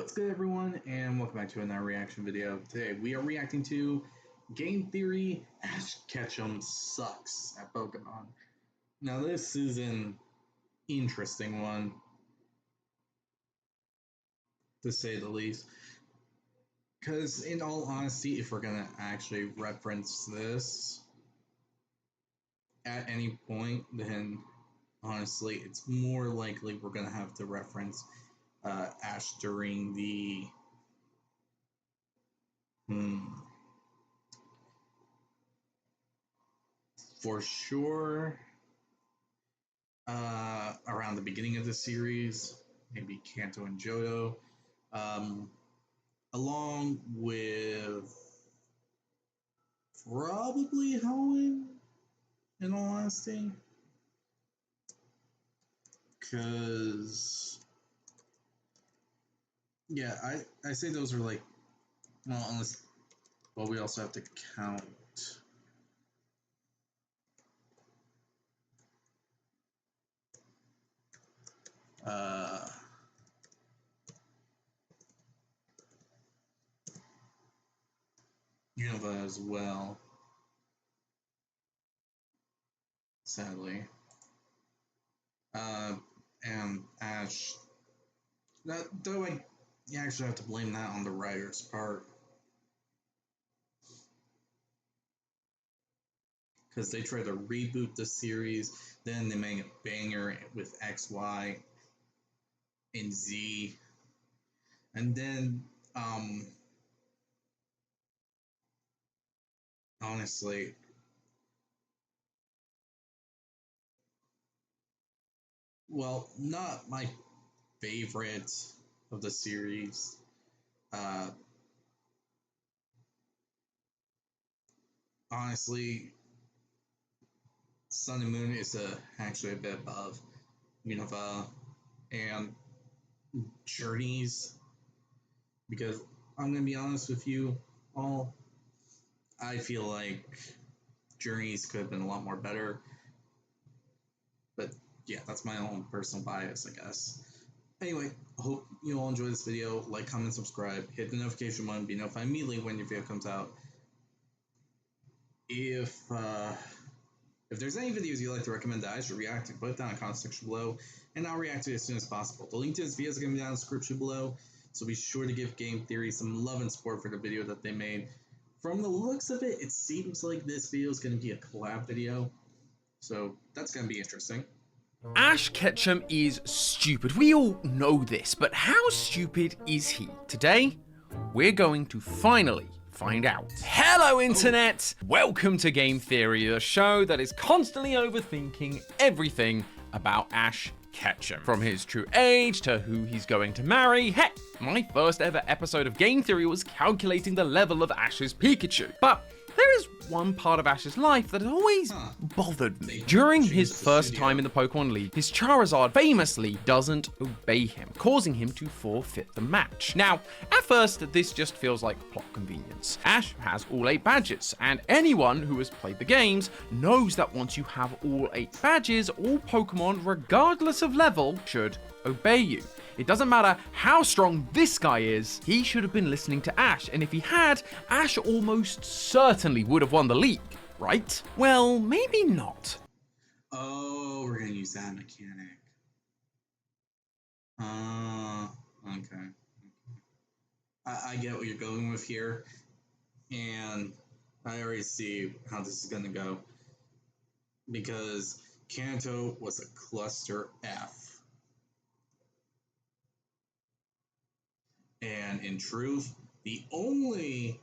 What's good, everyone, and welcome back to another reaction video. Today we are reacting to Game Theory Ash Ketchum Sucks at Pokemon. Now this is an interesting one, to say the least, because in all honesty, if we're gonna actually reference this at any point, then honestly, it's more likely we're gonna have to reference Ash during the for sure around the beginning of the series, maybe Kanto and Johto, along with probably Helen, in all honesty, because yeah, I say those are like, well, unless, well, we also have to count Unova as well, sadly. And Ash, though you actually have to blame that on the writer's part, because they tried to reboot the series, then they made a banger with X, Y, and Z, and then honestly, well, not my favorite of the series. Honestly, Sun and Moon is actually a bit above Unova and Journeys, because I'm gonna be honest with you all, I feel like Journeys could have been a lot more better, but yeah, that's my own personal bias, I guess. Anyway, I hope you all enjoy this video. Like, comment, subscribe, hit the notification button, be notified immediately when your video comes out. If there's any videos you'd like to recommend that I should react to, put it down in the comment section below, and I'll react to it as soon as possible. The link to this video is going to be down in the description below, so be sure to give Game Theory some love and support for the video that they made. From the looks of it, it seems like this video is going to be a collab video, so that's going to be interesting. Ash Ketchum is stupid. We all know this, but how stupid is he? Today, we're going to finally find out. Hello, Internet! Welcome to Game Theory, the show that is constantly overthinking everything about Ash Ketchum. From his true age to who he's going to marry. Heck, my first ever episode of Game Theory was calculating the level of Ash's Pikachu. But there is one part of Ash's life that has always bothered me. During his first time in the Pokemon League, his Charizard famously doesn't obey him, causing him to forfeit the match. Now, at first, this just feels like plot convenience. Ash has all 8 badges, and anyone who has played the games knows that once you have all 8 badges, all Pokemon, regardless of level, should obey you. It doesn't matter how strong this guy is, he should have been listening to Ash, and if he had, Ash almost certainly would have won the league, right? Well, maybe not. Oh, we're gonna use that mechanic. Okay. I get what you're going with here, and I already see how this is gonna go, because Kanto was a cluster F. And in truth, the only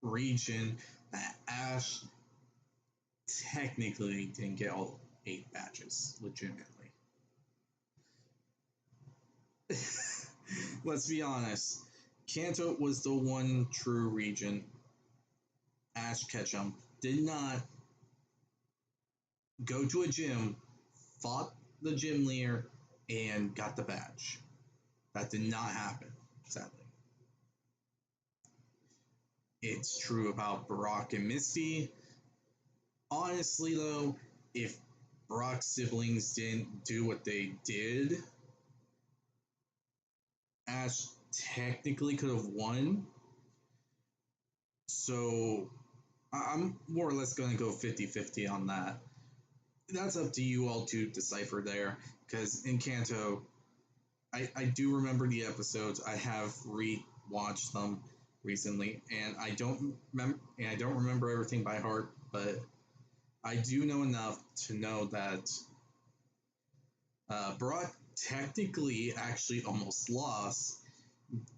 region that Ash technically didn't get all 8 badges, legitimately. Let's be honest, Kanto was the one true region Ash Ketchum did not go to a gym, fought the gym leader, and got the badge. That did not happen, sadly. It's true about Brock and Misty. Honestly, though, if Brock's siblings didn't do what they did, Ash technically could have won. So I'm more or less going to go 50-50 on that. That's up to you all to decipher there, because in Kanto, I do remember the episodes. I have re-watched them recently, and I don't remember everything by heart, but I do know enough to know that Brock technically actually almost lost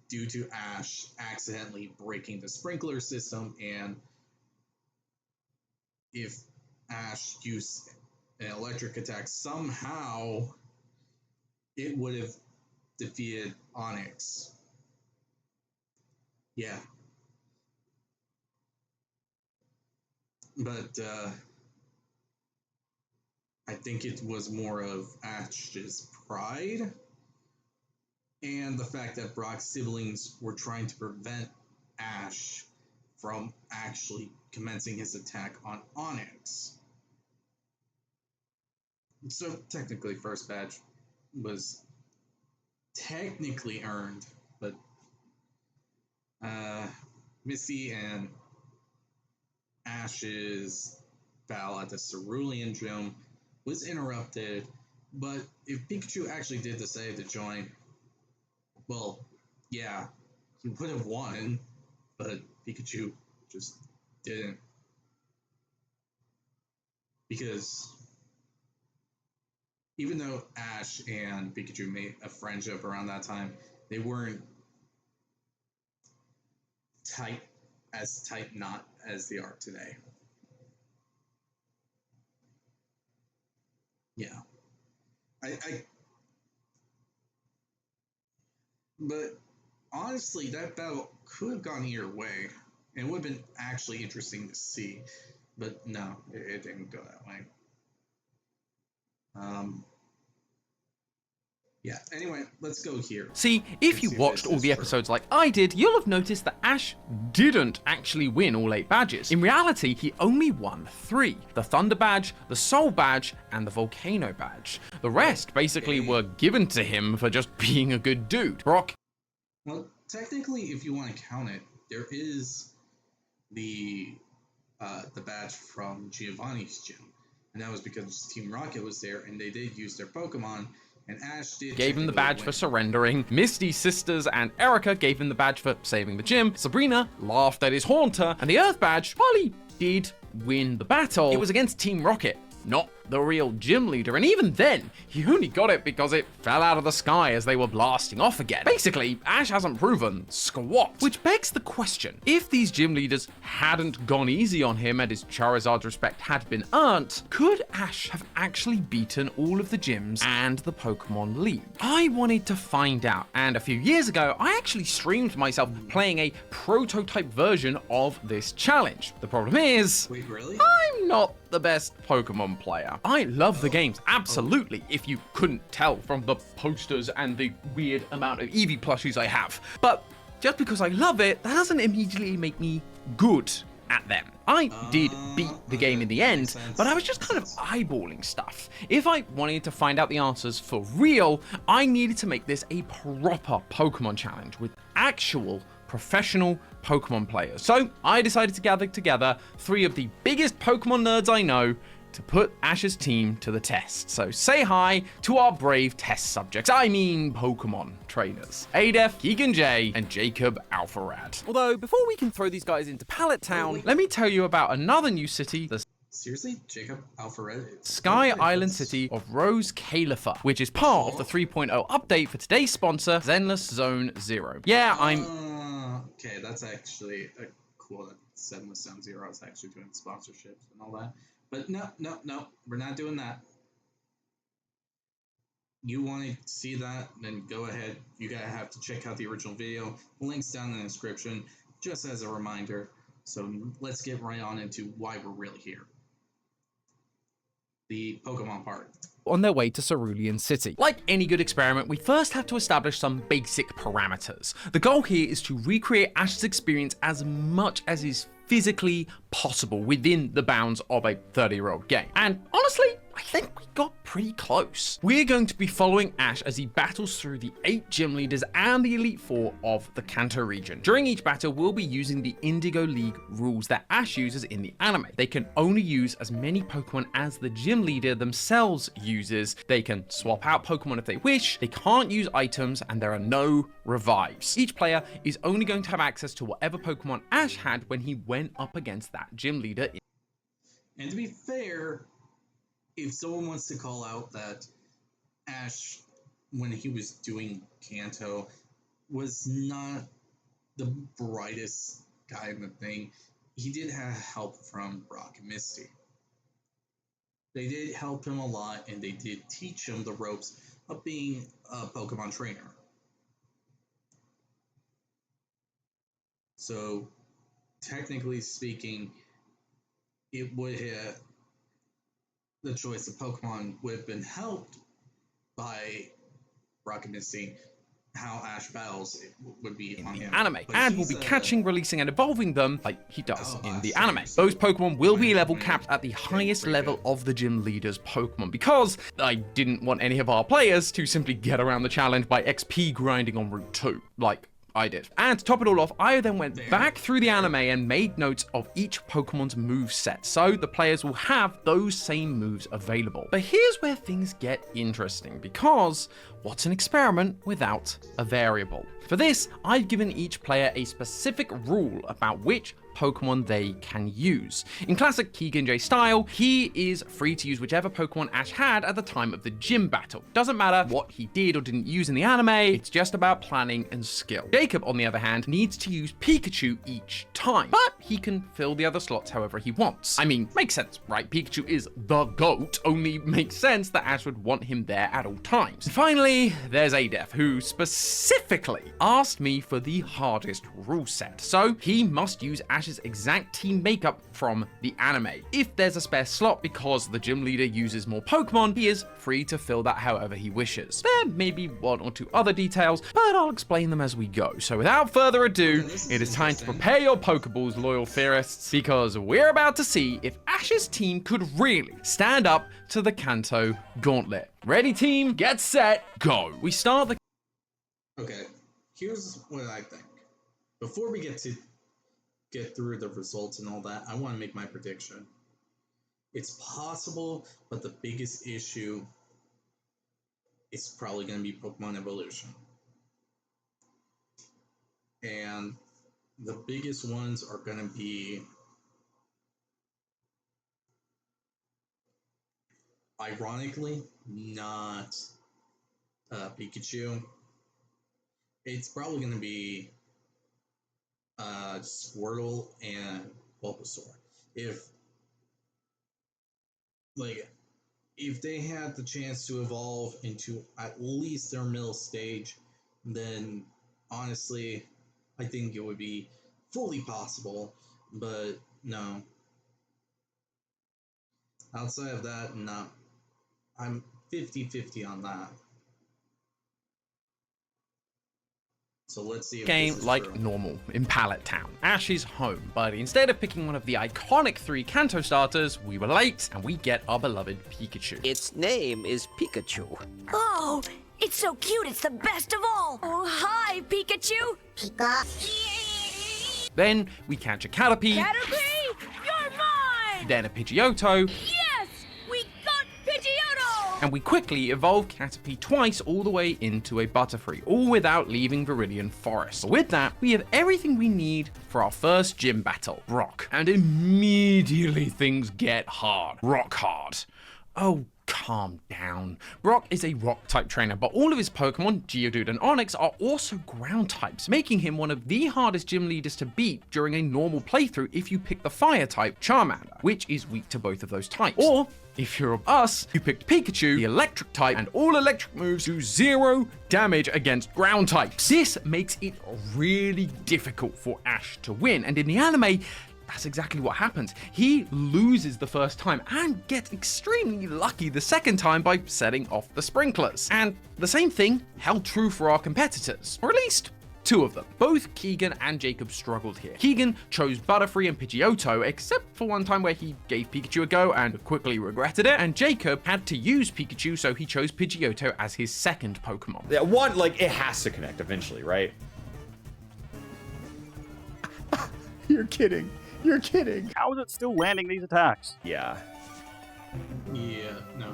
due to Ash accidentally breaking the sprinkler system, and if Ash used an electric attack somehow, it would have defeated Onyx. Yeah. But I think it was more of Ash's pride and the fact that Brock's siblings were trying to prevent Ash from actually commencing his attack on Onyx. So technically, first badge was technically earned, but Misty and Ash's battle at the Cerulean Gym was interrupted, but if Pikachu actually did decide to join, well, yeah, he would have won, but Pikachu just didn't. Because even though Ash and Pikachu made a friendship around that time, they weren't tight knot as they are today. Yeah. But honestly, that battle could have gone either way. And it would have been actually interesting to see. But no, it didn't go that way. Yeah, anyway, let's go here. See, if you watched all the episodes like I did, you'll have noticed that Ash didn't actually win all 8 badges. In reality, he only won 3. The Thunder Badge, the Soul Badge, and the Volcano Badge. The rest basically were given to him for just being a good dude. Brock? Well, technically, if you want to count it, there is the badge from Giovanni's gym. And that was because Team Rocket was there, and they did use their Pokemon. And Ash gave him the badge for surrendering. Misty's sisters and Erica gave him the badge for saving the gym. Sabrina laughed at his Haunter. And the Earth Badge, while he did win the battle, it was against Team Rocket, not the real gym leader. And even then, he only got it because it fell out of the sky as they were blasting off again. Basically, Ash hasn't proven squat. Which begs the question, if these gym leaders hadn't gone easy on him and his Charizard's respect had been earned, could Ash have actually beaten all of the gyms and the Pokemon League? I wanted to find out, and a few years ago, I actually streamed myself playing a prototype version of this challenge. The problem is, wait, really? I'm not the best Pokemon player. I love the games, absolutely, if you couldn't tell from the posters and the weird amount of Eevee plushies I have. But just because I love it, that doesn't immediately make me good at them. I did beat the game in the end, but I was just kind of eyeballing stuff. If I wanted to find out the answers for real, I needed to make this a proper Pokemon challenge with actual professional Pokemon players. So I decided to gather together 3 of the biggest Pokemon nerds I know to put Ash's team to the test. So say hi to our brave test subjects. I mean Pokemon trainers. Adef, Keegan J, and Jacob Alpharad. Although, before we can throw these guys into Pallet Town, let me tell you about another new city, the Seriously? Jacob Alpharad? Sky Island city of Rose Califa, which is part of the 3.0 update for today's sponsor, Zenless Zone Zero. Yeah, okay, that's actually cool that Zenless Zone Zero is actually doing sponsorships and all that. But no, we're not doing that. You want to see that, then go ahead. You gotta have to check out the original video. Links down in the description, just as a reminder. So let's get right on into why we're really here. The Pokemon part. On their way to Cerulean City. Like any good experiment, we first have to establish some basic parameters. The goal here is to recreate Ash's experience as much as is physically possible within the bounds of a 30-year-old game. And honestly, I think we got pretty close. We're going to be following Ash as he battles through the 8 gym leaders and the Elite Four of the Kanto region. During each battle, we'll be using the Indigo League rules that Ash uses in the anime. They can only use as many Pokemon as the gym leader themselves uses. They can swap out Pokemon if they wish, they can't use items, and there are no revives. Each player is only going to have access to whatever Pokemon Ash had when he went up against that gym leader. And to be fair, if someone wants to call out that Ash, when he was doing Kanto, was not the brightest guy in the thing, he did have help from Brock and Misty. They did help him a lot, and they did teach him the ropes of being a Pokemon trainer. So, technically speaking, it would have, the choice of Pokemon would have been helped by Brock and Misty. How Ash battles it would be on him. Anime, But and we'll he's be catching, releasing, and evolving them like he does in the anime. serious. Those Pokemon will be level capped at the highest level of the gym leader's Pokemon, because I didn't want any of our players to simply get around the challenge by XP grinding on Route 2, like I did. And to top it all off, I then went back through the anime and made notes of each Pokemon's move set, so the players will have those same moves available. But here's where things get interesting, because what's an experiment without a variable? For this, I've given each player a specific rule about which Pokemon they can use. In classic Keegan J style, he is free to use whichever Pokemon Ash had at the time of the gym battle. Doesn't matter what he did or didn't use in the anime, it's just about planning and skill. Jacob, on the other hand, needs to use Pikachu each time, but he can fill the other slots however he wants. I mean, makes sense, right? Pikachu is the GOAT, only makes sense that Ash would want him there at all times. And finally, there's Adef, who specifically asked me for the hardest rule set. So he must use Ash's exact team makeup from the anime. If there's a spare slot because the gym leader uses more Pokemon, he is free to fill that however he wishes. There may be 1 or 2 other details, but I'll explain them as we go. So without further ado, it is time to prepare your Pokeballs, loyal theorists, because we're about to see if Ash's team could really stand up to the Kanto Gauntlet. Ready, team? Get set, go! We start the... Okay, here's what I think. Before we get through the results and all that, I want to make my prediction. It's possible, but the biggest issue is probably going to be Pokemon evolution. And the biggest ones are going to be, ironically, not Pikachu. It's probably going to be Squirtle and Bulbasaur. If they had the chance to evolve into at least their middle stage, then honestly, I think it would be fully possible. But no. Outside of that, no. I'm 50-50 on that. So let's see if game this is like true. normal in Pallet Town. Ash is home, but instead of picking one of the iconic 3 Kanto starters, we were late and we get our beloved Pikachu. Its name is Pikachu. Oh, it's so cute, it's the best of all. Oh, hi, Pikachu. Then we catch a Caterpie, Caterpie, you're mine. then a Pidgeotto, Yes, we got Pidgeotto. and we quickly evolve Caterpie twice all the way into a Butterfree, all without leaving Viridian Forest. With that, we have everything we need for our first gym battle, Rock. And immediately things get hard. Rock hard. Oh, calm down. Brock is a rock-type trainer, but all of his Pokemon, Geodude and Onix, are also ground types, making him one of the hardest gym leaders to beat during a normal playthrough if you pick the fire-type Charmander, which is weak to both of those types. Or, if you're of us, you picked Pikachu, the electric type, and all electric moves do 0 damage against ground types. This makes it really difficult for Ash to win, and in the anime, that's exactly what happens. He loses the first time and gets extremely lucky the second time by setting off the sprinklers. And the same thing held true for our competitors, or at least two of them. Both Keegan and Jacob struggled here. Keegan chose Butterfree and Pidgeotto, except for one time where he gave Pikachu a go and quickly regretted it, and Jacob had to use Pikachu, so he chose Pidgeotto as his second Pokemon. Yeah, one, like, it has to connect eventually, right? You're kidding. You're kidding. How is it still landing these attacks? Yeah. Yeah, no.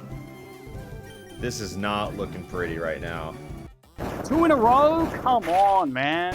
This is not looking pretty right now. 2 in a row? Come on, man.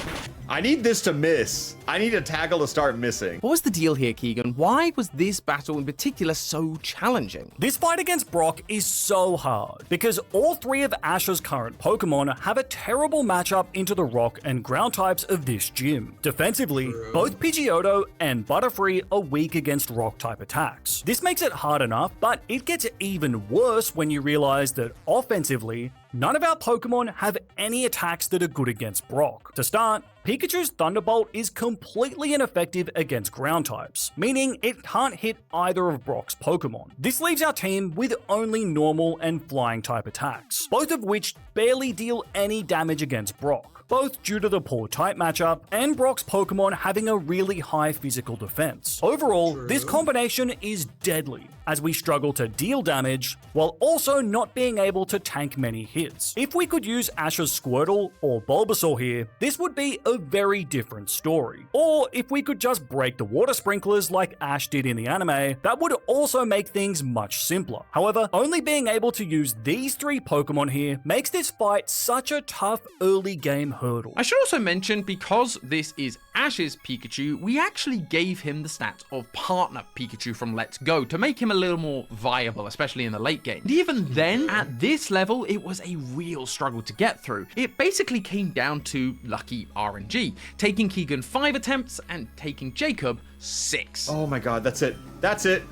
I need this to miss. I need a tackle to start missing. What was the deal here, Keegan? Why was this battle in particular so challenging? This fight against Brock is so hard because all 3 of Ash's current Pokemon have a terrible matchup into the rock and ground types of this gym. Defensively, both Pidgeotto and Butterfree are weak against rock type attacks. This makes it hard enough, but it gets even worse when you realize that offensively, none of our Pokemon have any attacks that are good against Brock. To start, Pikachu's Thunderbolt is completely ineffective against ground types, meaning it can't hit either of Brock's Pokemon. This leaves our team with only normal and flying type attacks, both of which barely deal any damage against Brock, both due to the poor type matchup and Brock's Pokemon having a really high physical defense. Overall, this combination is deadly, as we struggle to deal damage while also not being able to tank many hits. If we could use Ash's Squirtle or Bulbasaur here, this would be a very different story. Or if we could just break the water sprinklers like Ash did in the anime, that would also make things much simpler. However, only being able to use these 3 Pokemon here makes this fight such a tough early game hurdle. I should also mention, because this is Ash's Pikachu, we actually gave him the stats of partner Pikachu from Let's Go to make him a little more viable, especially in the late game. And even then, at this level, it was a real struggle to get through. It basically came down to lucky RNG, taking Keegan 5 attempts and taking Jacob 6. Oh my god, that's it. That's it.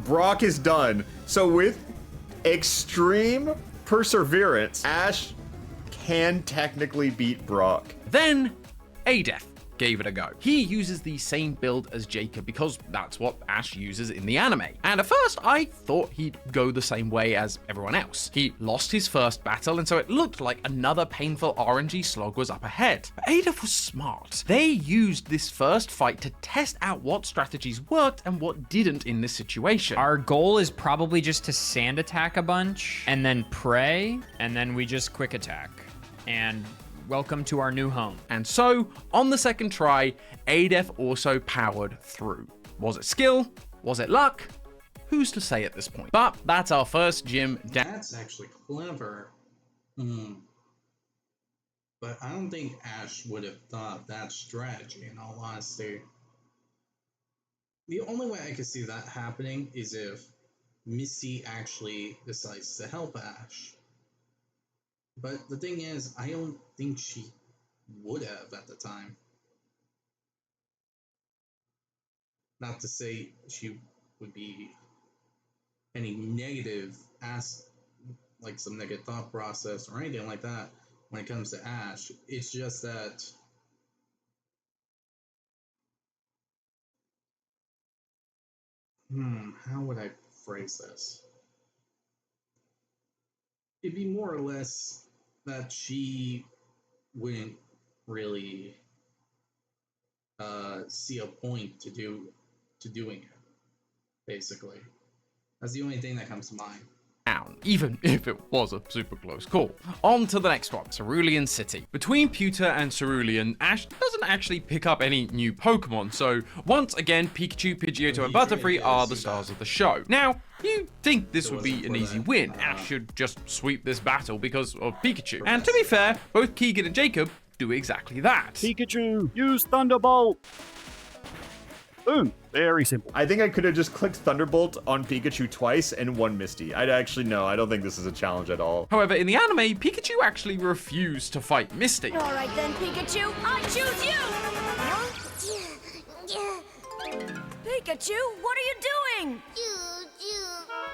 Brock is done. So with extreme perseverance, Ash can technically beat Brock. Then, Adef gave it a go. He uses the same build as Jacob because that's what Ash uses in the anime. And at first, I thought he'd go the same way as everyone else. He lost his first battle, and so it looked like another painful RNG slog was up ahead. But Adef was smart. They used this first fight to test out what strategies worked and what didn't in this situation. Our goal is probably just to sand attack a bunch and then pray, and then we just quick attack. And welcome to our new home. And so, on the second try, Adef also powered through. Was it skill? Was it luck? Who's to say at this point? But that's our first gym down. That's actually clever. But I don't think Ash would have thought that strategy, in all honesty. The only way I could see that happening is if Missy actually decides to help Ash. But the thing is, I don't think she would have at the time. Not to say she would be any negative, like some negative thought process or anything like that when it comes to Ash. It's just that how would I phrase this? It'd be more or less that she wouldn't really see a point to doing it, basically. That's the only thing that comes to mind. Even if it was a super close call. On to the next one, Cerulean City. Between Pewter and Cerulean, Ash doesn't actually pick up any new Pokemon, so once again, Pikachu, Pidgeotto, and Butterfree are the stars of the show. Now, you think this would be an easy win. Ash should just sweep this battle because of Pikachu. And to be fair, both Keegan and Jacob do exactly that. Pikachu, use Thunderbolt. Boom. Very simple. I think I could have just clicked Thunderbolt on Pikachu twice and won Misty. I don't think this is a challenge at all. However, in the anime, Pikachu actually refused to fight Misty. All right then, Pikachu, I choose you! Pikachu, what are you doing?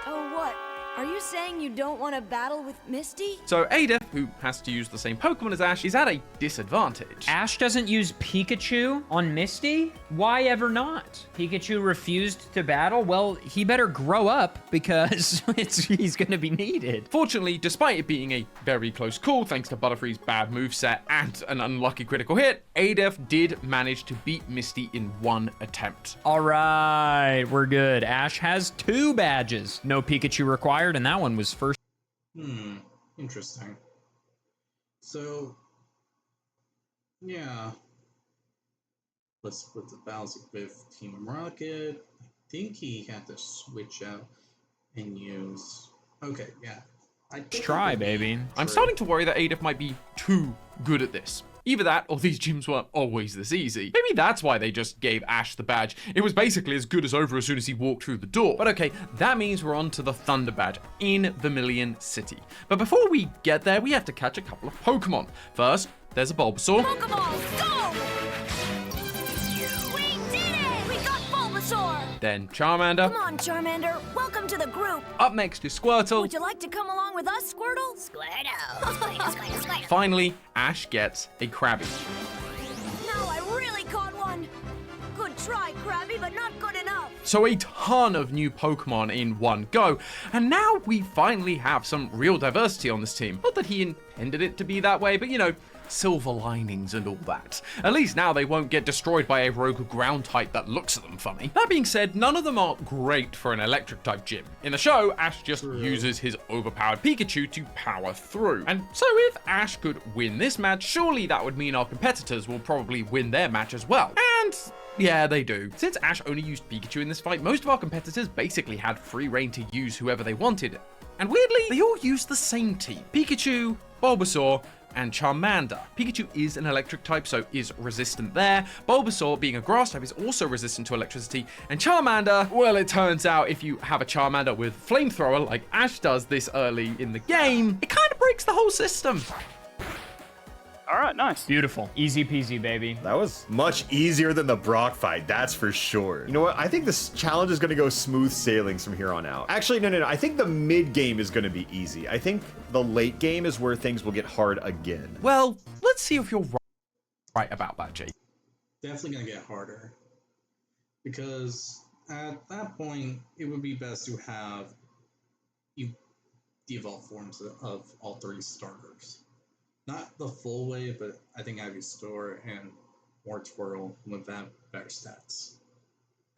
Oh, what? Are you saying you don't want to battle with Misty? So Ada, who has to use the same Pokemon as Ash, is at a disadvantage. Ash doesn't use Pikachu on Misty? Why ever not? Pikachu refused to battle? Well, he better grow up because he's gonna be needed. Fortunately, despite it being a very close call thanks to Butterfree's bad moveset and an unlucky critical hit, Adef did manage to beat Misty in one attempt. All right, we're good. Ash has 2 badges. No Pikachu required, and that one was first. Interesting. So, yeah. Let's split the battles with Team Rocket. I think he had to switch out and use... Okay, yeah. Let's try, baby. I'm starting to worry that Adef might be too good at this. Either that, or these gyms weren't always this easy. Maybe that's why they just gave Ash the badge. It was basically as good as over as soon as he walked through the door. But okay, that means we're on to the Thunder Badge in Vermilion City. But before we get there, we have to catch a couple of Pokemon. First, there's a Bulbasaur. Pokeballs, go! We did it! We got Bulbasaur! Then Charmander. Come on, Charmander. Welcome to the group. Up next is Squirtle. Would you like to come along with us, Squirtle? Squirtle. Finally, Ash gets a Krabby. Now I really caught one. Good try, Krabby, but not good enough. So a ton of new Pokemon in one go, and now we finally have some real diversity on this team. Not that he intended it to be that way, but you know, silver linings and all that. At least now they won't get destroyed by a rogue ground type that looks at them funny. That being said, none of them are great for an electric type gym. In the show, Ash just uses his overpowered Pikachu to power through. And so if Ash could win this match, surely that would mean our competitors will probably win their match as well. And yeah, they do. Since Ash only used Pikachu in this fight, most of our competitors basically had free reign to use whoever they wanted. And weirdly, they all used the same team. Pikachu, Bulbasaur, and Charmander. Pikachu is an electric type, so is resistant there. Bulbasaur, being a grass type, is also resistant to electricity. And Charmander, well, it turns out if you have a Charmander with Flamethrower, like Ash does this early in the game, it kind of breaks the whole system. All right, nice. Beautiful. Easy peasy, baby. That was much easier than the Brock fight, that's for sure. You know what? I think this challenge is going to go smooth sailings from here on out. Actually, no. I think the mid game is going to be easy. I think the late game is where things will get hard again. Well, let's see if you're right about that, Jake. Definitely gonna get harder. Because at that point, it would be best to have the evolved forms of all 3 starters. Not the full way, but I think Ivysaur and Wartortle would have better stats.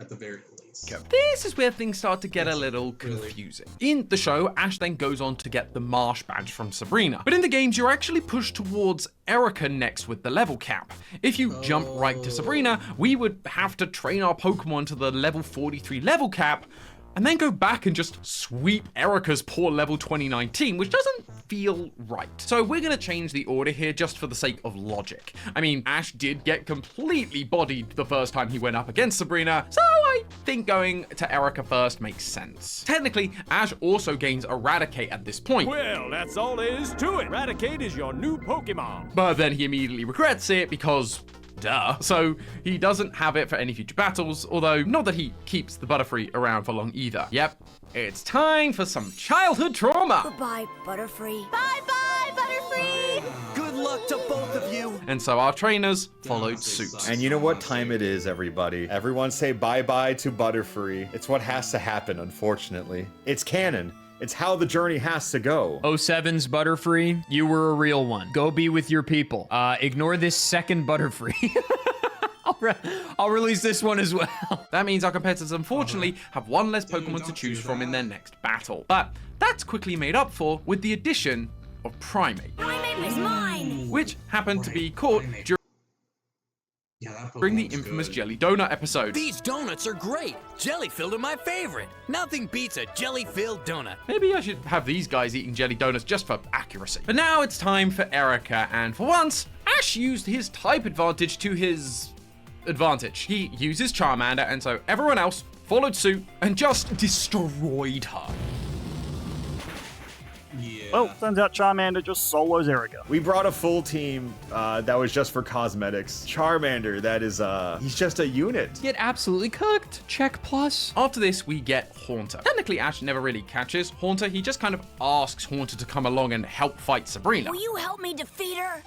At the very least. This is where things start to get a little confusing. In the show, Ash then goes on to get the Marsh badge from Sabrina. But in the games, you're actually pushed towards Erica next with the level cap. If you jump right to Sabrina, we would have to train our Pokemon to the level 43 level cap, and then go back and just sweep Erica's poor level 2019, which doesn't feel right. So we're gonna change the order here just for the sake of logic. I mean, Ash did get completely bodied the first time he went up against Sabrina, so I think going to Erica first makes sense. Technically, Ash also gains Eradicate at this point. Well, that's all there is to it. Eradicate is your new Pokemon. But then he immediately regrets it because duh. So he doesn't have it for any future battles, although not that he keeps the Butterfree around for long either. Yep, it's time for some childhood trauma. Goodbye, Butterfree. Bye-bye, Butterfree! Good luck to both of you. And so our trainers followed suit. And you know what time it is, everybody. Everyone say bye-bye to Butterfree. It's what has to happen, unfortunately. It's canon. It's how the journey has to go. 07's Butterfree, you were a real one. Go be with your people. Ignore this second Butterfree. I'll release this one as well. That means our competitors, unfortunately, have one less Pokemon to choose from in their next battle. But that's quickly made up for with the addition of Primate. Primate is mine! Which happened to be caught during the infamous Jelly Donut episode. These donuts are great. Jelly-filled are my favorite. Nothing beats a jelly-filled donut. Maybe I should have these guys eating jelly donuts just for accuracy. But now it's time for Erica, and for once, Ash used his type advantage to his advantage. He uses Charmander, and so everyone else followed suit and just destroyed her. Yeah. Well, turns out Charmander just solos Erica. We brought a full team that was just for cosmetics. Charmander, that is, he's just a unit. Get absolutely cooked. Check plus. After this, we get Haunter. Technically, Ash never really catches Haunter. He just kind of asks Haunter to come along and help fight Sabrina. Will you help me defeat her?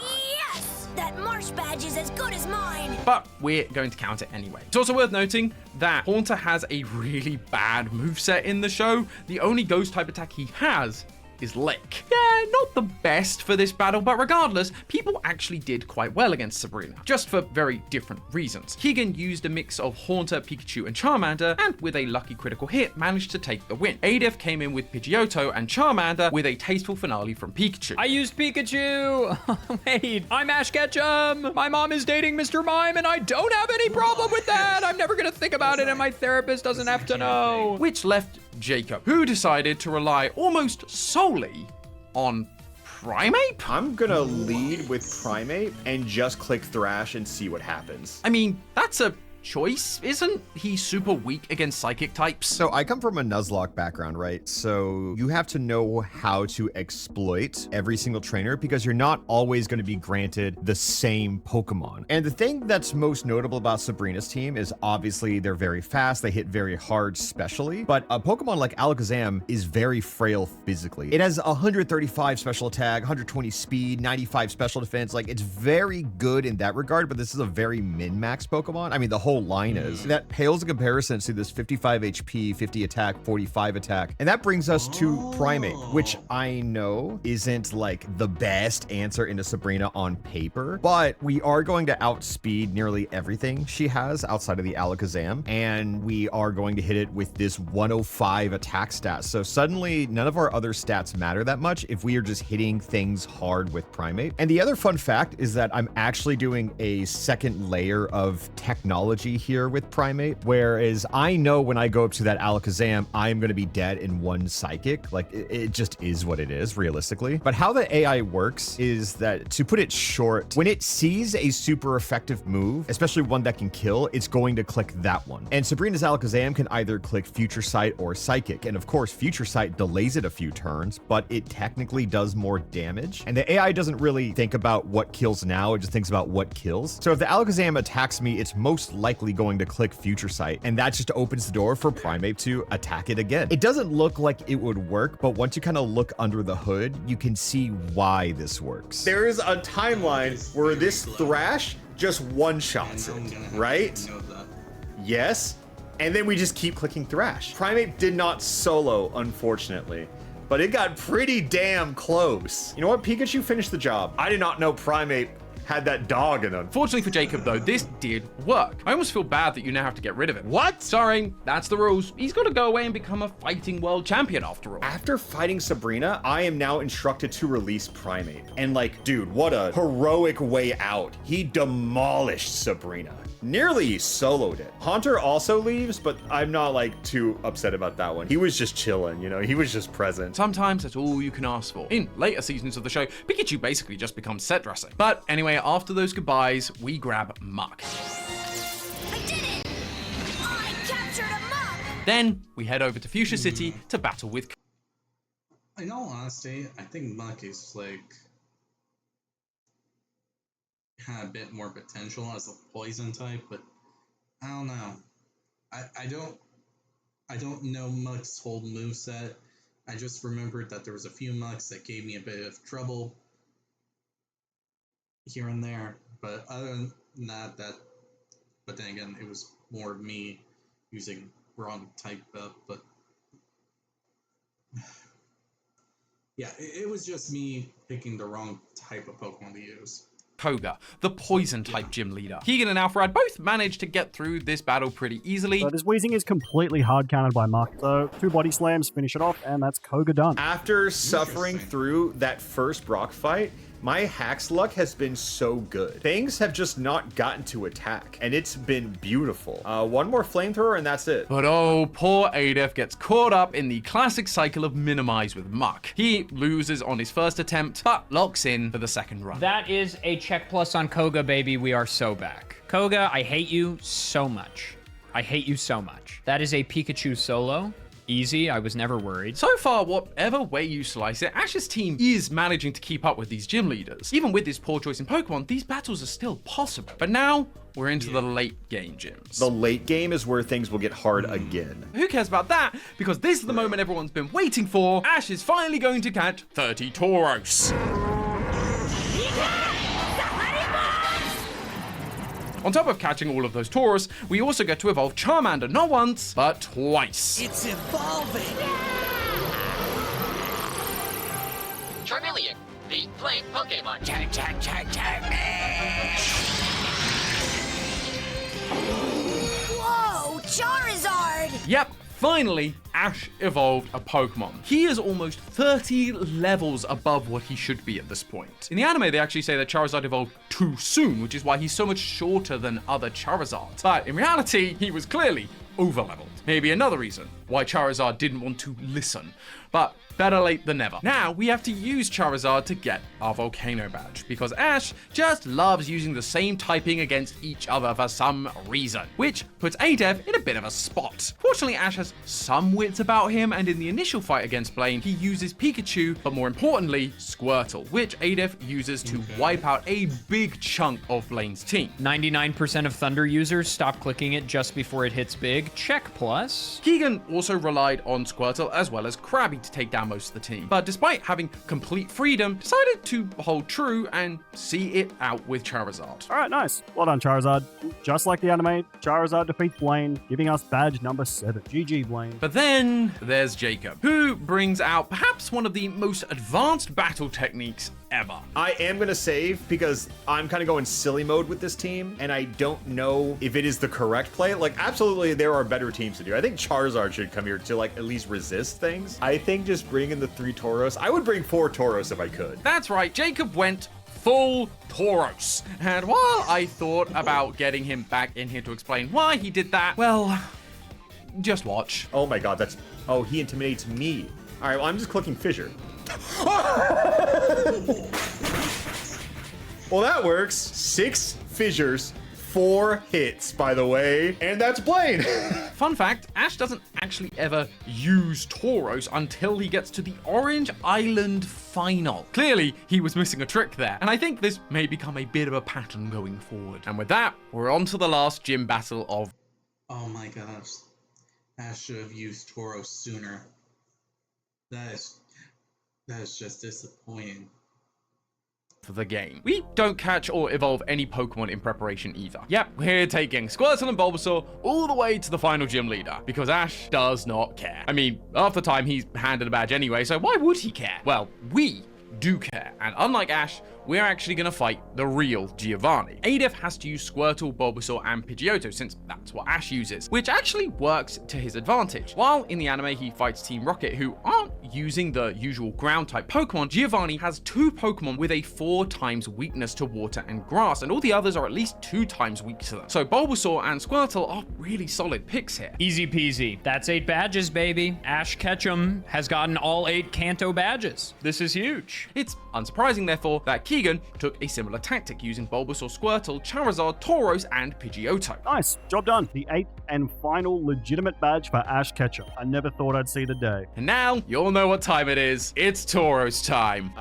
Yes! That marsh badge is as good as mine. But we're going to count it anyway. It's also worth noting that Haunter has a really bad moveset in the show. The only ghost type attack he has is Lick. Yeah, not the best for this battle, but regardless, people actually did quite well against Sabrina, just for very different reasons. Keegan used a mix of Haunter, Pikachu, and Charmander, and with a lucky critical hit, managed to take the win. Adef came in with Pidgeotto and Charmander with a tasteful finale from Pikachu. I used Pikachu. Wait, I'm Ash Ketchum. My mom is dating Mr. Mime, and I don't have any problem with that. I'm never gonna think about it, and my therapist doesn't have to know. Which left Jacob, who decided to rely almost solely on Primeape? I'm gonna lead with Primeape and just click Thrash and see what happens. I mean, that's a choice. Isn't he super weak against psychic types? So I come from a Nuzlocke background, right? So you have to know how to exploit every single trainer because you're not always going to be granted the same Pokemon. And the thing that's most notable about Sabrina's team is obviously they're very fast, they hit very hard specially, but a Pokemon like Alakazam is very frail physically. It has 135 special attack, 120 speed, 95 special defense. Like, it's very good in that regard, but this is a very min-max Pokemon. I mean, the whole line is. That pales in comparison to this 55 HP, 50 attack, 45 attack. And that brings us to Primeape, which I know isn't like the best answer into Sabrina on paper, but we are going to outspeed nearly everything she has outside of the Alakazam, and we are going to hit it with this 105 attack stat. So suddenly none of our other stats matter that much if we are just hitting things hard with Primeape. And the other fun fact is that I'm actually doing a second layer of technology here with Primeape, whereas I know when I go up to that Alakazam, I'm going to be dead in one psychic. Like, it just is what it is, realistically. But how the AI works is that, to put it short, when it sees a super effective move, especially one that can kill, it's going to click that one. And Sabrina's Alakazam can either click Future Sight or Psychic. And of course, Future Sight delays it a few turns, but it technically does more damage. And the AI doesn't really think about what kills now, it just thinks about what kills. So if the Alakazam attacks me, it's most likely going to click Future Sight, and that just opens the door for Primeape to attack it again. It doesn't look like it would work, but once you kind of look under the hood, you can see why this works. There is a timeline where this Thrash just one-shots it, right? Yes, and then we just keep clicking Thrash. Primeape did not solo, unfortunately, but it got pretty damn close. You know what? Pikachu finished the job. I did not know Primeape had that dog in him. Fortunately for Jacob, though, this did work. I almost feel bad that you now have to get rid of him. What? Sorry, that's the rules. He's got to go away and become a fighting world champion after all. After fighting Sabrina, I am now instructed to release Primeape. And like, dude, what a heroic way out. He demolished Sabrina. Nearly soloed it. Haunter also leaves, but I'm not like too upset about that one. He was just chilling, you know, he was just present. Sometimes that's all you can ask for. In later seasons of the show, Pikachu basically just becomes set dressing. But anyway, after those goodbyes, we grab Muck. I did it! I captured a Muck! Then we head over to Fuchsia City to battle with... In all honesty, I think Muck is like had a bit more potential as a poison type, but I don't know. I don't know Muck's whole moveset. I just remembered that there was a few Mucks that gave me a bit of trouble here and there, but other than that, but then again, it was more me using wrong type up, but yeah, it was just me picking the wrong type of Pokemon to use. Koga, the poison type gym leader. Keegan and Alfred both managed to get through this battle pretty easily. So this Weezing is completely hard countered by Muck. So 2 body slams, finish it off, and that's Koga done. After suffering through that first Brock fight, my hacks luck has been so good. Things have just not gotten to attack, and it's been beautiful. One more flamethrower and that's it. But oh, poor Adef gets caught up in the classic cycle of minimize with Muck. He loses on his first attempt, but locks in for the second run. That is a check plus on Koga, baby. We are so back. Koga, I hate you so much. I hate you so much. That is a Pikachu solo. Easy, I was never worried. So far, whatever way you slice it, Ash's team is managing to keep up with these gym leaders. Even with his poor choice in Pokemon, these battles are still possible. But now, we're into the late game gyms. The late game is where things will get hard again. Who cares about that? Because this is the moment everyone's been waiting for. Ash is finally going to catch 30 Tauros. On top of catching all of those Tauros, we also get to evolve Charmander not once, but twice. It's evolving. Charmeleon, the playing Pokemon. Whoa, Charizard! Yep, finally, Ash evolved a Pokemon. He is almost 30 levels above what he should be at this point. In the anime, they actually say that Charizard evolved too soon, which is why he's so much shorter than other Charizards. But in reality, he was clearly over-leveled. Maybe another reason why Charizard didn't want to listen. But better late than never. Now we have to use Charizard to get our Volcano badge, because Ash just loves using the same typing against each other for some reason, which puts Adev in a bit of a spot. Fortunately, Ash has some wits about him, and in the initial fight against Blaine, he uses Pikachu, but more importantly, Squirtle, which Adev uses to wipe out a big chunk of Blaine's team. 99% of Thunder users stop clicking it just before it hits big. Check plus. Keegan also relied on Squirtle as well as Krabby to take down most of the team, but despite having complete freedom, decided to hold true and see it out with Charizard. All right, nice. Well done, Charizard. Just like the anime, Charizard defeats Blaine, giving us badge number 7. GG, Blaine. But then there's Jacob, who brings out perhaps one of the most advanced battle techniques ever. I am going to save because I'm kind of going silly mode with this team, and I don't know if it is the correct play. Like, absolutely, there are better teams to do. I think Charizard should come here to, like, at least resist things. I think just bring in the 3 Tauros. I would bring 4 Tauros if I could. That's right, Jacob went full Tauros. And while I thought about getting him back in here to explain why he did that, well, just watch. Oh my god, that's... Oh, he intimidates me. All right, well, I'm just clicking Fissure. Well, that works. 6 fissures, 4 hits, by the way. And that's Blaine. Fun fact, Ash doesn't actually ever use Tauros until he gets to the Orange Island final. Clearly, he was missing a trick there. And I think this may become a bit of a pattern going forward. And with that, we're on to the last gym battle of... Oh my gosh. Ash should have used Tauros sooner. That is just disappointing. For the game. We don't catch or evolve any Pokemon in preparation either. Yep, we're taking Squirtle and Bulbasaur all the way to the final gym leader, because Ash does not care. I mean, half the time he's handed a badge anyway, so why would he care? Well, we do care, and unlike Ash, we're actually going to fight the real Giovanni. Adev has to use Squirtle, Bulbasaur, and Pidgeotto, since that's what Ash uses, which actually works to his advantage. While in the anime he fights Team Rocket, who aren't using the usual ground-type Pokemon, Giovanni has 2 Pokemon with a 4 times weakness to water and grass, and all the others are at least 2 times weak to them. So Bulbasaur and Squirtle are really solid picks here. Easy peasy. That's 8 badges, baby. Ash Ketchum has gotten all 8 Kanto badges. This is huge. It's unsurprising, therefore, that Keegan took a similar tactic using Bulbasaur, Squirtle, Charizard, Tauros, and Pidgeotto. Nice, job done. The 8th and final legitimate badge for Ash Ketchum. I never thought I'd see the day. And now, you all know what time it is. It's Tauros time.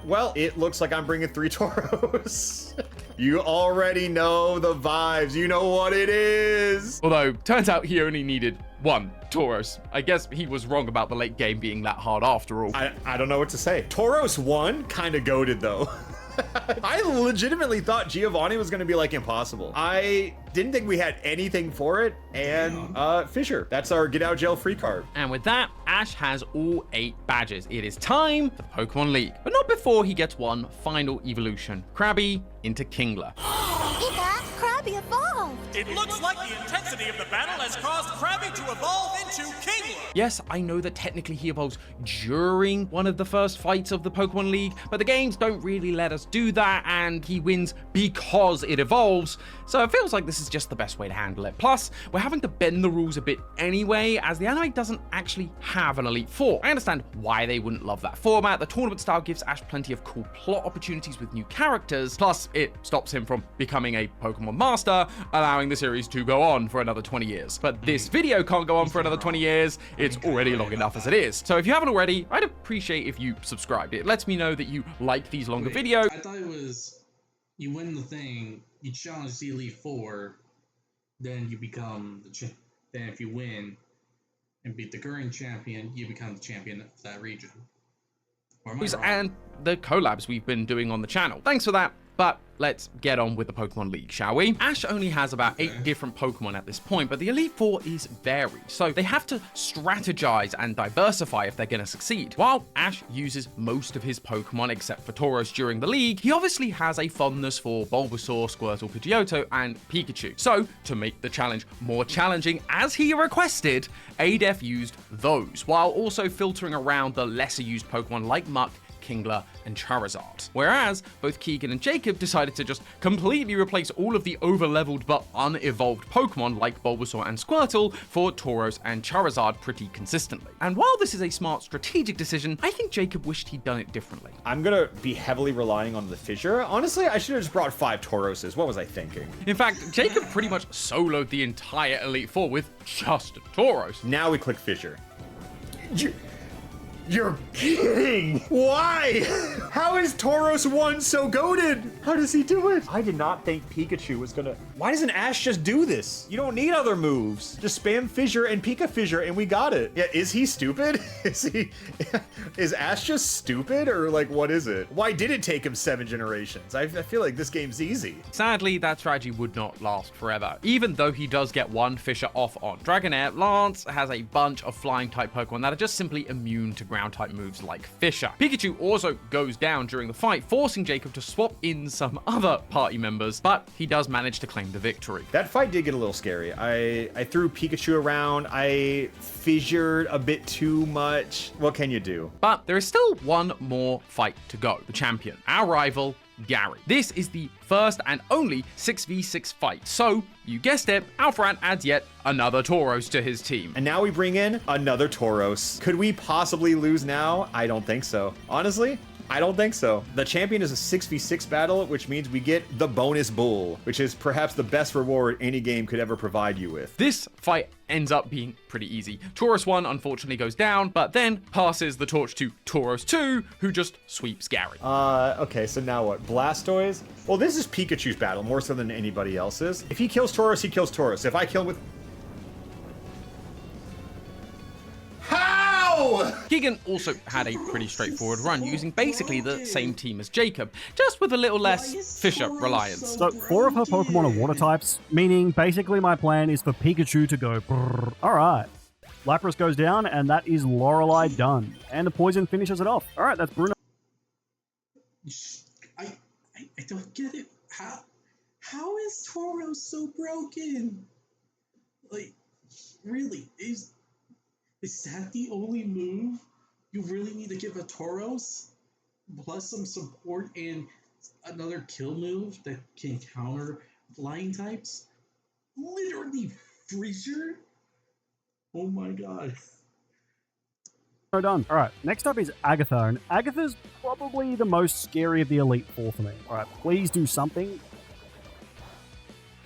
Well, it looks like I'm bringing 3 Tauros. You already know the vibes. You know what it is. Although, turns out he only needed 1 Tauros. I guess he was wrong about the late game being that hard after all. I don't know what to say. Tauros 1 kind of goated though. I legitimately thought Giovanni was going to be like impossible. I didn't think we had anything for it. And Fissure, that's our get out jail free card. And with that, Ash has all 8 badges. It is time for Pokemon League, but not before he gets one final evolution. Krabby into Kingler. Pika, Krabby evolved! It looks like the intensity of the battle has caused Krabby to evolve into Kingler. Yes, I know that technically he evolves during one of the first fights of the Pokemon League, but the games don't really let us do that, and he wins because it evolves, so it feels like this is just the best way to handle it. Plus, we're having to bend the rules a bit anyway, as the anime doesn't actually have an Elite Four. I understand why they wouldn't love that format. The tournament style gives Ash plenty of cool plot opportunities with new characters, plus it stops him from becoming a Pokemon master, allowing allowing the series to go on for another 20 years. But this video can't go on for another 20 years. It's already long enough as it is. So if you haven't already, I'd appreciate if you subscribed. It lets me know that you like these longer videos. I thought it was, you win the thing, you challenge the Elite Four, then you become the then if you win and beat the current champion, you become the champion of that region. Or am I wrong? And the collabs we've been doing on the channel. Thanks for that. But let's get on with the Pokemon League, shall we? Ash only has about 8 different Pokemon at this point, but the Elite Four is varied, so they have to strategize and diversify if they're gonna succeed. While Ash uses most of his Pokemon except for Tauros during the League, he obviously has a fondness for Bulbasaur, Squirtle, Pidgeotto, and Pikachu. So, to make the challenge more challenging, as he requested, Adef used those, while also filtering around the lesser used Pokemon like Muck, Kingler, and Charizard. Whereas both Keegan and Jacob decided to just completely replace all of the over-leveled but unevolved Pokemon like Bulbasaur and Squirtle for Tauros and Charizard pretty consistently. And while this is a smart strategic decision, I think Jacob wished he'd done it differently. I'm gonna be heavily relying on the Fissure. Honestly, I should have just brought 5 Tauroses. What was I thinking? In fact, Jacob pretty much soloed the entire Elite Four with just Tauros. Now we click Fissure. You're kidding! Why? How is Tauros 1 so goated? How does he do it? I did not think Pikachu was gonna... Why doesn't Ash just do this? You don't need other moves. Just spam Fissure and Pika Fissure and we got it. Yeah, is he stupid? Is Ash just stupid? Or like, what is it? Why did it take him 7 generations? I feel like this game's easy. Sadly, that strategy would not last forever. Even though he does get 1 Fissure off on Dragonair, Lance has a bunch of flying type Pokemon that are just simply immune to ground type moves like Fissure. Pikachu also goes down during the fight, forcing Jacob to swap in some other party members, but he does manage to claim the victory. That fight did get a little scary. I threw Pikachu around, I fissured a bit too much. What can you do? But there is still one more fight to go. The champion, our rival, Gary. This is the first and only 6v6 fight, so you guessed it, Alpharant adds yet another Tauros to his team. And now we bring in another Tauros. Could we possibly lose now? I don't think so. Honestly, I don't think so. The champion is a 6v6 battle, which means we get the bonus bull, which is perhaps the best reward any game could ever provide you with. This fight ends up being pretty easy. Tauros 1 unfortunately goes down, but then passes the torch to Tauros 2, who just sweeps Gary. Okay, so now what? Blastoise? Well, this is Pikachu's battle, more so than anybody else's. If he kills Tauros, he kills Tauros. If I kill him with... How? Keegan also had a pretty straightforward run, using basically the same team as Jacob, just with a little less Fissure reliance. So 4 of her Pokemon are water types, meaning basically my plan is for Pikachu to go brrr. Alright. Lapras goes down, and that is Lorelei done. And the poison finishes it off. Alright, that's Bruno. I don't get it. How is Tauros so broken? Like, really, is that the only move you really need to give a Tauros? Plus some support and another kill move that can counter flying types? Literally Freezer? Oh my god. So done. Alright, next up is Agatha, and Agatha's probably the most scary of the Elite Four for me. Alright, please do something.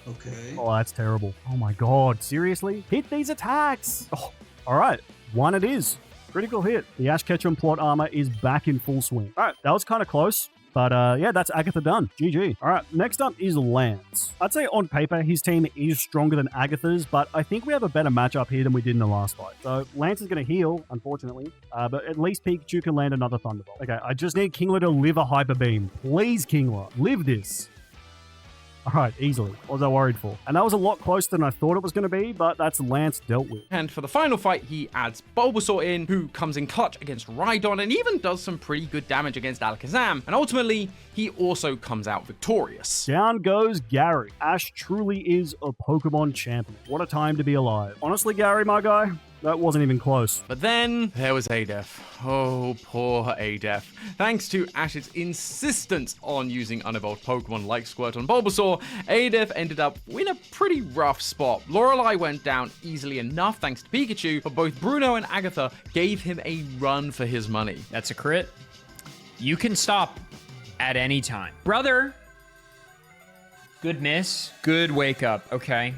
Okay. Oh, that's terrible. Oh my god, seriously? Hit these attacks! Oh, alright, 1 it is. Critical hit. The Ash Ketchum plot armor is back in full swing. Alright, that was kind of close. But yeah, that's Agatha done. GG. Alright, next up is Lance. I'd say on paper, his team is stronger than Agatha's, but I think we have a better matchup here than we did in the last fight. So Lance is going to heal, unfortunately, but at least Pikachu can land another Thunderbolt. Okay, I just need Kingler to live a Hyper Beam. Please, Kingler, live this. Alright, easily. What was I worried for? And that was a lot closer than I thought it was going to be, but that's Lance dealt with. And for the final fight, he adds Bulbasaur in, who comes in clutch against Rhydon and even does some pretty good damage against Alakazam. And ultimately, he also comes out victorious. Down goes Gary. Ash truly is a Pokemon champion. What a time to be alive. Honestly, Gary, my guy, that wasn't even close. But then there was Adef. Oh, poor Adef. Thanks to Ash's insistence on using unevolved Pokemon like Squirtle and Bulbasaur, Adef ended up in a pretty rough spot. Lorelei went down easily enough thanks to Pikachu, but both Bruno and Agatha gave him a run for his money. That's a crit. You can stop at any time. Brother, Good miss. Good wake up. Okay.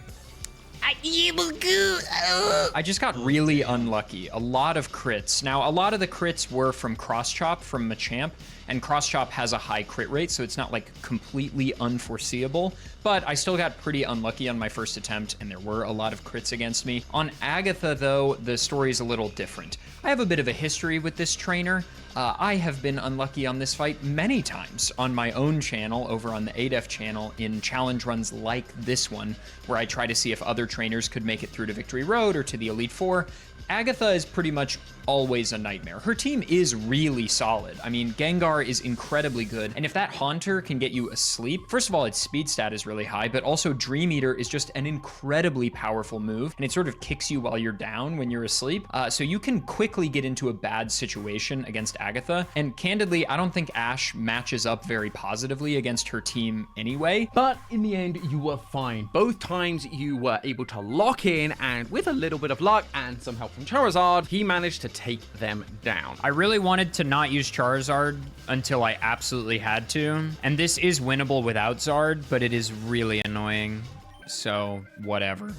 I just got really unlucky. A lot of crits. Now, a lot of the crits were from cross chop from Machamp, and cross chop has a high crit rate, so it's not like completely unforeseeable, but I still got pretty unlucky on my first attempt, and there were a lot of crits against me. On Agatha, though, the story is a little different. I have a bit of a history with this trainer. I have been unlucky on this fight many times on my own channel, over on the ADEF channel, in challenge runs like this one, where I try to see if other trainers could make it through to Victory Road or to the Elite Four. Agatha is pretty much always a nightmare. Her team is really solid. I mean, Gengar is incredibly good, and if that Haunter can get you asleep, first of all, its speed stat is really high, but also Dream Eater is just an incredibly powerful move, and it sort of kicks you while you're down when you're asleep, so you can quickly get into a bad situation against Agatha, and candidly, I don't think Ash matches up very positively against her team anyway. But in the end, you were fine. Both times you were able to lock in, and with a little bit of luck and some help from Charizard, he managed to take them down. I really wanted to not use Charizard until I absolutely had to, and this is winnable without Zard, but it is really annoying. So, whatever.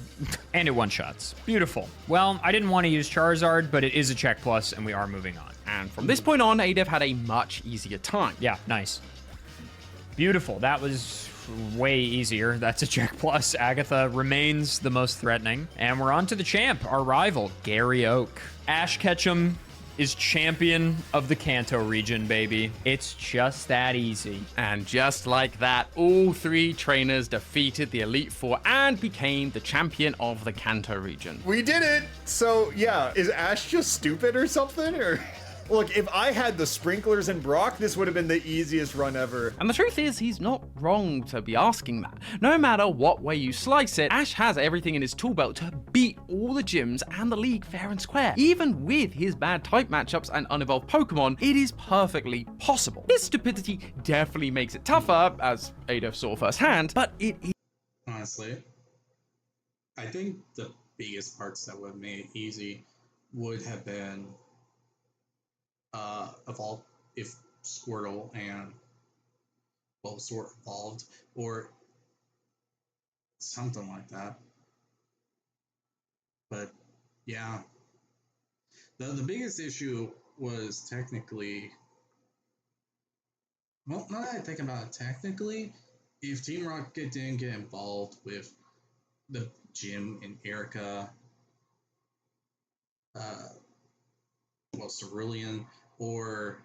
And it one-shots. Beautiful. Well, I didn't want to use Charizard, but it is a check plus, and we are moving on. And from this point on, ADEF had a much easier time. Yeah, nice. Beautiful. That was way easier. That's a check plus. Agatha remains the most threatening. And we're on to the champ, our rival, Gary Oak. Ash Ketchum is champion of the Kanto region, baby. It's just that easy. And just like that, all three trainers defeated the Elite Four and became the champion of the Kanto region. We did it! So, yeah, is Ash just stupid or something? Or look, if I had the sprinklers and Brock, this would have been the easiest run ever. And the truth is, he's not wrong to be asking that. No matter what way you slice it, Ash has everything in his tool belt to beat all the gyms and the league fair and square. Even with his bad type matchups and unevolved Pokemon, it is perfectly possible. His stupidity definitely makes it tougher, as ADEF saw firsthand, but it is... Honestly, I think the biggest parts that would have made it easy would have been if Squirtle and Bulbasaur evolved, or something like that. But yeah, the biggest issue was technically, well, now that I think about it, technically, if Team Rocket didn't get involved with the gym and Erica, Cerulean, or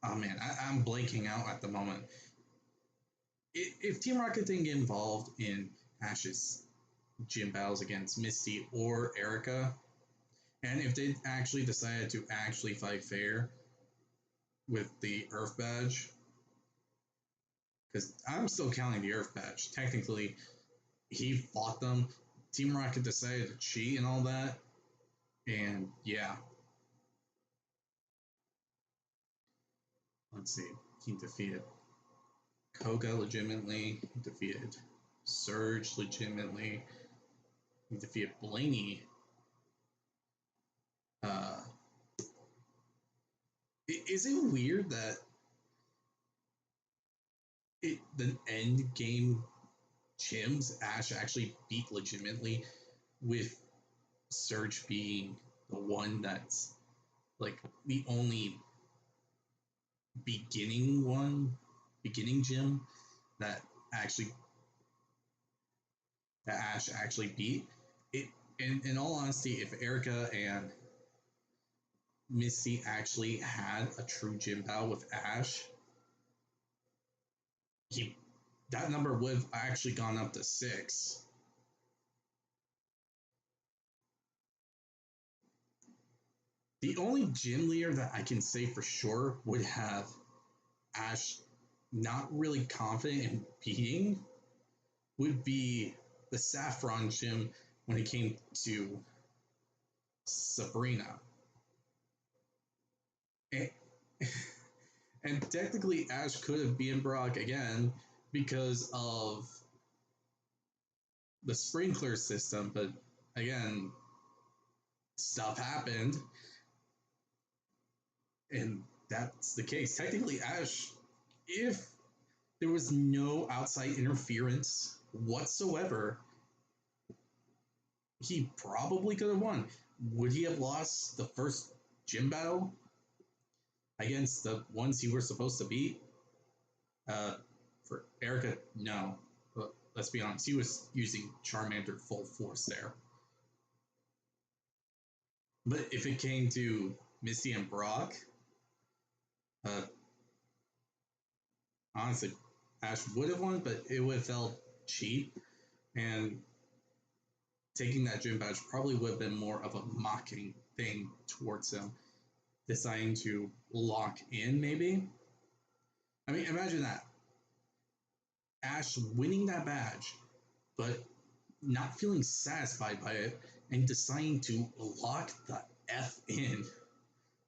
oh man, I'm blanking out at the moment. If Team Rocket didn't get involved in Ash's gym battles against Misty or Erica, and if they actually decided to actually fight fair with the Earth Badge, because I'm still counting the Earth Badge. Technically, he fought them. Team Rocket decided to cheat and all that, and yeah. Let's see. He defeated Koga legitimately. He defeated Surge legitimately. He defeated Blaney. Is it weird that the end game gyms Ash actually beat legitimately, with Surge being the one that's like the only beginning gym that Ash actually beat it? In all honesty, if Erica and Misty actually had a true gym battle with Ash, that number would have actually gone up to 6. The only gym leader that I can say for sure would have Ash not really confident in beating would be the Saffron gym when it came to Sabrina. And technically Ash could have beaten Brock again because of the sprinkler system, but again, stuff happened. And that's the case. Technically, Ash, if there was no outside interference whatsoever, he probably could have won. Would he have lost the first gym battle against the ones he was supposed to beat? For Erica, no. But let's be honest, he was using Charmander full force there. But if it came to Misty and Brock, honestly, Ash would have won, but it would have felt cheap. And taking that gym badge probably would have been more of a mocking thing towards him, deciding to lock in, maybe. I mean, imagine that. Ash winning that badge, but not feeling satisfied by it, and deciding to lock the F in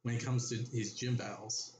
when it comes to his gym battles.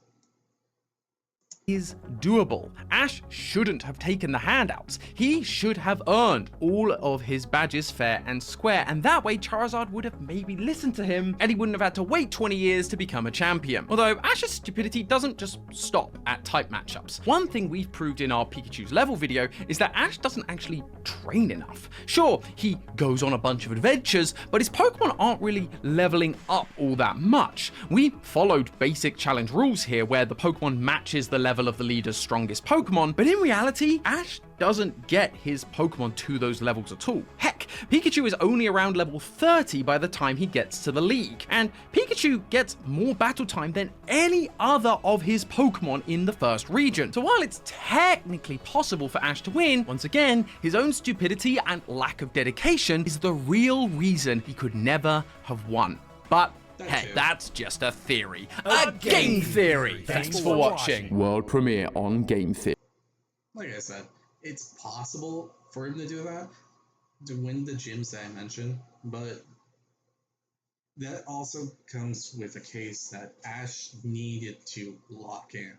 Is doable. Ash shouldn't have taken the handouts. He should have earned all of his badges fair and square, and that way Charizard would have maybe listened to him and he wouldn't have had to wait 20 years to become a champion. Although Ash's stupidity doesn't just stop at type matchups. One thing we've proved in our Pikachu's level video is that Ash doesn't actually train enough. Sure, he goes on a bunch of adventures, but his Pokemon aren't really leveling up all that much. We followed basic challenge rules here where the Pokemon matches the level of the leader's strongest Pokemon, but in reality, Ash doesn't get his Pokemon to those levels at all. Heck, Pikachu is only around level 30 by the time he gets to the league, and Pikachu gets more battle time than any other of his Pokemon in the first region. So while it's technically possible for Ash to win, once again, his own stupidity and lack of dedication is the real reason he could never have won. But hey, that's just a theory. A game theory! Thanks for watching. World premiere on Game Theory. Like I said, it's possible for him to do that, to win the gyms that I mentioned, but that also comes with a case that Ash needed to lock in.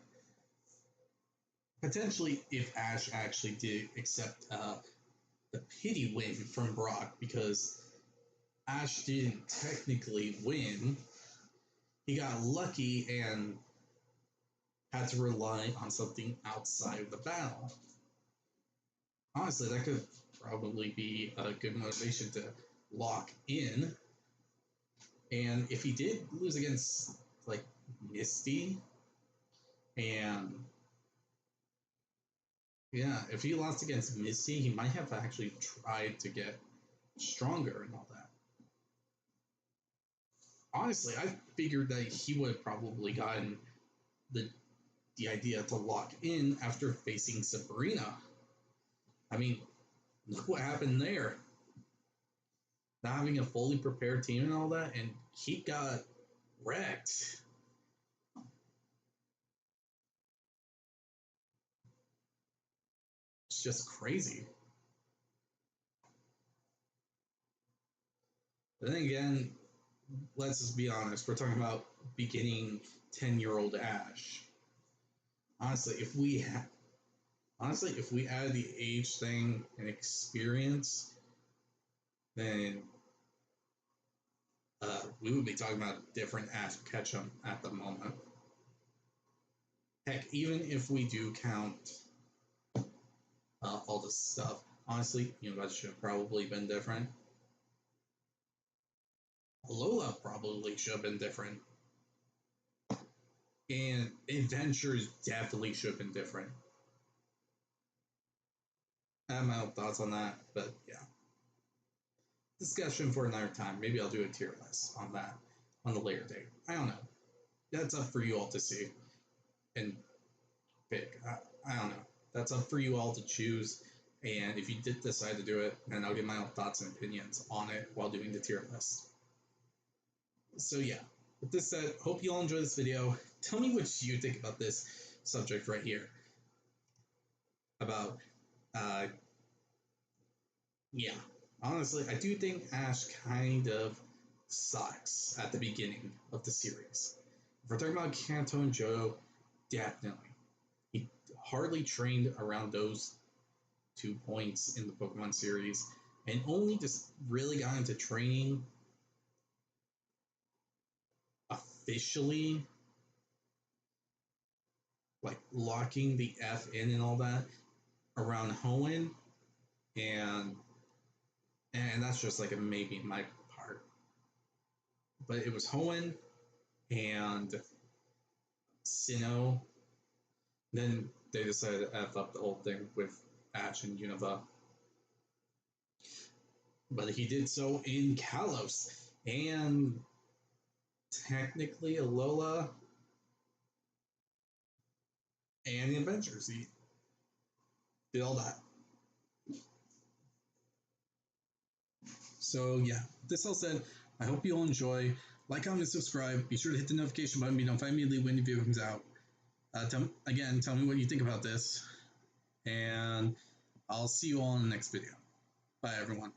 Potentially, if Ash actually did accept the pity win from Brock, because Ash didn't technically win, he got lucky and had to rely on something outside of the battle. Honestly, that could probably be a good motivation to lock in. And if he did lose against, like, Misty, and yeah, if he lost against Misty, he might have actually tried to get stronger and all that. Honestly, I figured that he would have probably gotten the idea to lock in after facing Sabrina. I mean, look what happened there. Not having a fully prepared team and all that, and he got wrecked. It's just crazy. But then again, let's just be honest. We're talking about beginning 10-year-old Ash. Honestly, if we add the age thing and experience, then we would be talking about different Ash Ketchum at the moment. Heck, even if we do count all this stuff, honestly, that should have probably been different. Lola probably should have been different. And Adventures definitely should have been different. I have my own thoughts on that, but yeah. Discussion for another time. Maybe I'll do a tier list on that on the later date. I don't know. That's up for you all to see and pick. I don't know. That's up for you all to choose. And if you did decide to do it, then I'll give my own thoughts and opinions on it while doing the tier list. So yeah, with this said, hope you all enjoy this video. Tell me what you think about this subject right here. About, yeah. Honestly, I do think Ash kind of sucks at the beginning of the series. If we're talking about Kanto and Johto, definitely. He hardly trained around those 2 points in the Pokemon series, and only just really got into training officially like locking the F in and all that around Hoenn, and that's just like a maybe my part. But it was Hoenn and Sinnoh. Then they decided to F up the whole thing with Ash and Unova. But he did so in Kalos. And technically Alola and the Adventures. He did all that. So yeah, this all said, I hope you all enjoy. Like, comment, subscribe. Be sure to hit the notification button. Be notified immediately when the video comes out. Tell me what you think about this. And I'll see you all in the next video. Bye, everyone.